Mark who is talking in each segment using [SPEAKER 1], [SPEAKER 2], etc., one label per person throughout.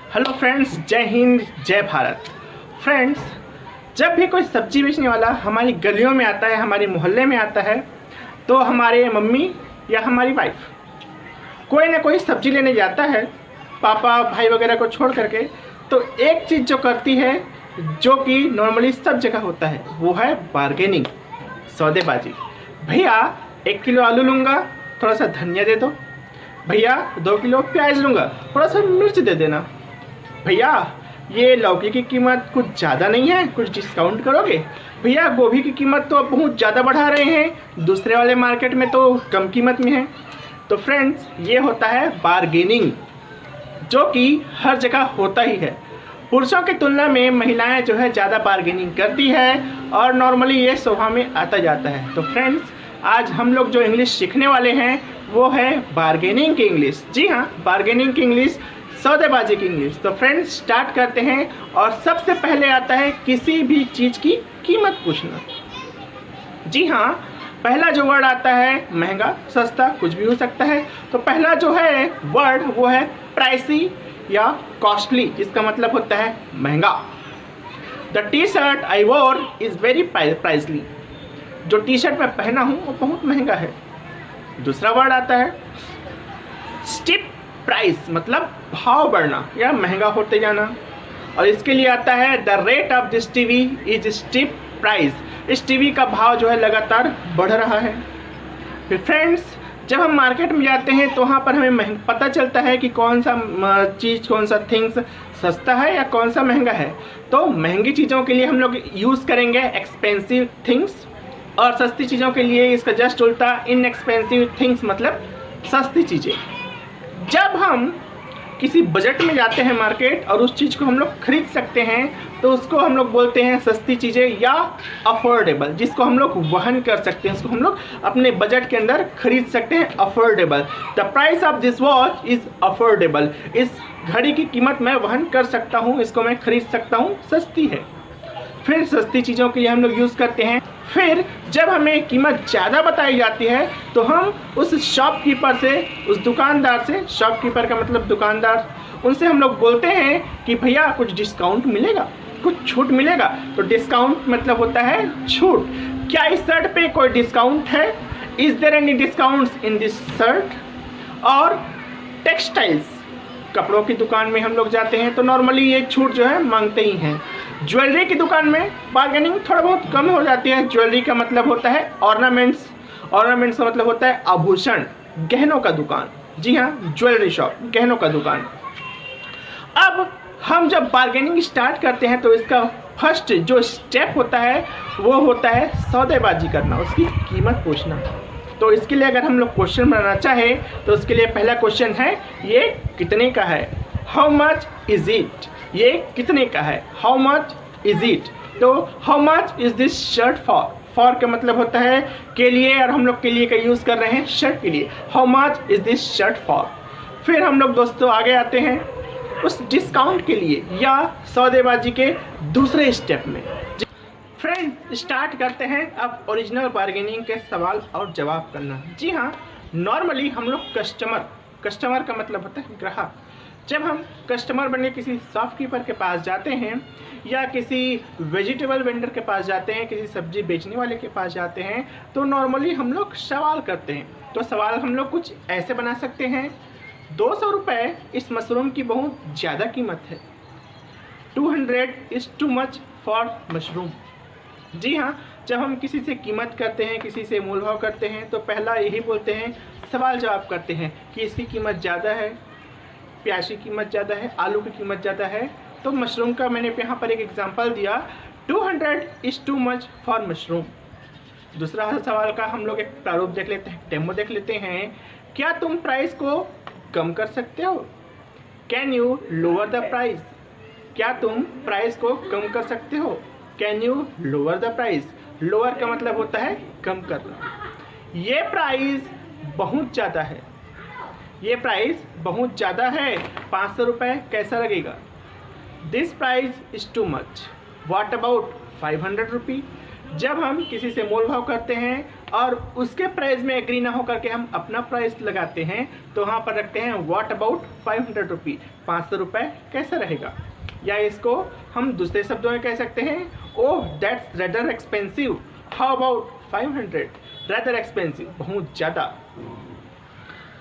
[SPEAKER 1] Hello friends, जय हिंद जय Bharat. Friends, जब भी कोई सब्जी बेचने वाला हमारी गलियों में आता है, हमारे मोहल्ले में आता है, तो हमारे मम्मी या हमारी वाइफ कोई ना कोई सब्जी लेने जाता है, पापा भाई वगैरह को छोड़ करके, तो एक चीज़ जो करती है, जो कि नॉर्मली सब जगह होता है, वो है बार्गेनिंग, सौदेबाजी। भैया 1 किलो आलू लूँगा, थोड़ा सा धनिया दे दो। भैया 2 किलो प्याज लूँगा, थोड़ा सा मिर्च दे देना। भैया ये लौकी की कीमत कुछ ज़्यादा नहीं है, कुछ डिस्काउंट करोगे? भैया गोभी की कीमत तो अब बहुत ज़्यादा बढ़ा रहे हैं, दूसरे वाले मार्केट में तो कम कीमत में है। तो फ्रेंड्स, ये होता है बार्गेनिंग, जो कि हर जगह होता ही है। पुरुषों की तुलना में महिलाएं जो है ज़्यादा बार्गेनिंग करती है और नॉर्मली ये स्वभाव में आता जाता है। तो फ्रेंड्स, आज हम लोग जो इंग्लिश सीखने वाले हैं वो है बार्गेनिंग की इंग्लिश। जी हाँ, बार्गेनिंग की इंग्लिश, सौदेबाजी की इंग्लिश। तो फ्रेंड्स, स्टार्ट करते हैं। और सबसे पहले आता है किसी भी चीज़ की कीमत पूछना। जी हाँ, पहला जो वर्ड आता है महंगा, सस्ता, कुछ भी हो सकता है। तो पहला जो है वर्ड वो है प्राइसी या कॉस्टली, जिसका मतलब होता है महंगा। द टी शर्ट आई वोर इज़ वेरी प्राइसली। जो टी शर्ट मैं पहना हूँ वो बहुत महंगा है। दूसरा वर्ड आता है स्टीप प्राइस, मतलब भाव बढ़ना या महंगा होते जाना। और इसके लिए आता है the rate of this TV is steep price. इस टीवी का भाव जो है लगातार बढ़ रहा है। फिर फ्रेंड्स, जब हम मार्केट में जाते हैं तो वहाँ पर हमें पता चलता है कि कौन सा चीज़, कौन सा थिंग्स सस्ता है या कौन सा महंगा है। तो महंगी चीज़ों के लिए हम लोग यूज़ करेंगे एक्सपेंसिव थिंग्स, और सस्ती चीज़ों के लिए इसका जस्ट उल्टा इनएक्सपेंसिव थिंग्स, मतलब सस्ती चीज़ें। जब हम किसी बजट में जाते हैं मार्केट और उस चीज़ को हम लोग खरीद सकते हैं, तो उसको हम लोग बोलते हैं सस्ती चीज़ें या अफोर्डेबल, जिसको हम लोग वहन कर सकते हैं, उसको हम लोग अपने बजट के अंदर खरीद सकते हैं। Affordable, the price of this watch is affordable. इस घड़ी की कीमत मैं वहन कर सकता हूँ, इसको मैं खरीद सकता हूँ, सस्ती है। फिर सस्ती चीज़ों के लिए हम लोग यूज़ करते हैं। फिर जब हमें कीमत ज़्यादा बताई जाती है तो हम उस शॉपकीपर से, उस दुकानदार से, शॉपकीपर का मतलब दुकानदार, उनसे हम लोग बोलते हैं कि भैया कुछ डिस्काउंट मिलेगा, कुछ छूट मिलेगा। तो डिस्काउंट मतलब होता है छूट। क्या इस शर्ट पे कोई डिस्काउंट है? Is there any discounts in this shirt? और टेक्सटाइल्स, कपड़ों की दुकान में हम लोग जाते हैं तो नॉर्मली ये छूट जो है मांगते ही हैं। ज्वेलरी की दुकान में बार्गेनिंग थोड़ा बहुत कम हो जाती है। ज्वेलरी का मतलब होता है ऑर्नामेंट्स, ऑर्नामेंट्स का मतलब होता है आभूषण, गहनों का दुकान। जी हाँ, ज्वेलरी शॉप, गहनों का दुकान। अब हम जब बार्गेनिंग स्टार्ट करते हैं तो इसका फर्स्ट जो स्टेप होता है वो होता है सौदेबाजी करना, उसकी कीमत पूछना। तो इसके लिए अगर हम लोग क्वेश्चन बनाना चाहे तो उसके लिए पहला क्वेश्चन है ये कितने का है, हाउ मच इज इट। ये कितने का है, हाउ मच इज इट। तो how much is this shirt for, for का मतलब होता है के लिए, और हम लोग के लिए का यूज़ कर रहे हैं शर्ट के लिए। How much is this shirt for. फिर हम लोग दोस्तों आगे आते हैं उस डिस्काउंट के लिए या सौदेबाजी के दूसरे स्टेप में। फ्रेंड, स्टार्ट करते हैं अब ओरिजिनल बार्गेनिंग के सवाल और जवाब करना। जी हाँ, नॉर्मली हम लोग कस्टमर का मतलब होता है ग्राहक। जब हम कस्टमर बनने किसी शॉपकीपर के पास जाते हैं या किसी वेजिटेबल वेंडर के पास जाते हैं, किसी सब्जी बेचने वाले के पास जाते हैं, तो नॉर्मली हम लोग सवाल करते हैं। तो सवाल हम लोग कुछ ऐसे बना सकते हैं, 200 रुपये इस मशरूम की बहुत ज़्यादा कीमत है। 200 is too much for mushroom. जी हाँ, जब हम किसी से कीमत करते हैं, किसी से मोल भाव करते हैं, तो पहला यही बोलते हैं, सवाल जवाब करते हैं कि इसकी कीमत ज़्यादा है, प्याज की कीमत ज़्यादा है, आलू की कीमत ज़्यादा है। तो मशरूम का मैंने यहाँ पर एक एग्जांपल दिया, 200 is too much for mushroom. दूसरा सवाल का हम लोग एक प्रारूप देख लेते हैं, डेमो देख लेते हैं। क्या तुम प्राइस को कम कर सकते हो? Can you lower the price? क्या तुम प्राइस को कम कर सकते हो? Can you lower the price? Lower का मतलब होता है कम करना। ये प्राइस बहुत ज़्यादा है, ये प्राइस बहुत ज़्यादा है, 500 रुपये कैसा लगेगा? This price is too much, what about 500 रुपी। जब हम किसी से मोल भाव करते हैं और उसके प्राइस में एग्री ना होकर के हम अपना प्राइस लगाते हैं, तो वहाँ पर रखते हैं व्हाट अबाउट 500 रुपी, 500 रुपये कैसा रहेगा। या इसको हम दूसरे शब्दों में कह सकते हैं, oh that's rather expensive, how about 500, rather expensive, बहुत ज़्यादा।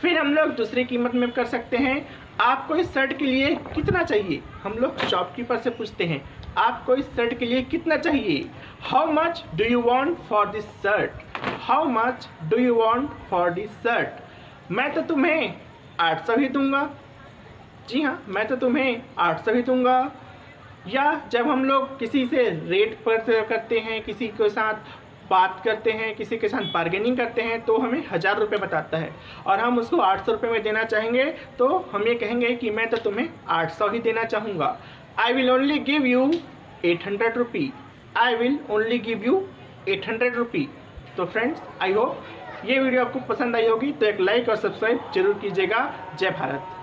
[SPEAKER 1] फिर हम लोग दूसरी कीमत में कर सकते हैं, आपको इस शर्ट के लिए कितना चाहिए। हम लोग शॉपकीपर से पूछते हैं, आपको इस शर्ट के लिए कितना चाहिए। How much do you want for this shirt, how much do you want for this shirt. मैं तो तुम्हें 800 ही दूंगा, जी हाँ मैं तो तुम्हें 800 ही दूंगा। या जब हम लोग किसी से रेट पर करते हैं, किसी के साथ बात करते हैं, किसी के साथ बार्गेनिंग करते हैं, तो हमें 1000 रुपये बताता है और हम उसको 800 रुपये में देना चाहेंगे, तो हम ये कहेंगे कि मैं तो तुम्हें 800 ही देना चाहूँगा। I will only give you 800 rupee, I will only give you 800 रुपी। तो फ्रेंड्स, आई होप ये वीडियो आपको पसंद आई होगी, तो एक लाइक और सब्सक्राइब जरूर कीजिएगा। जय भारत।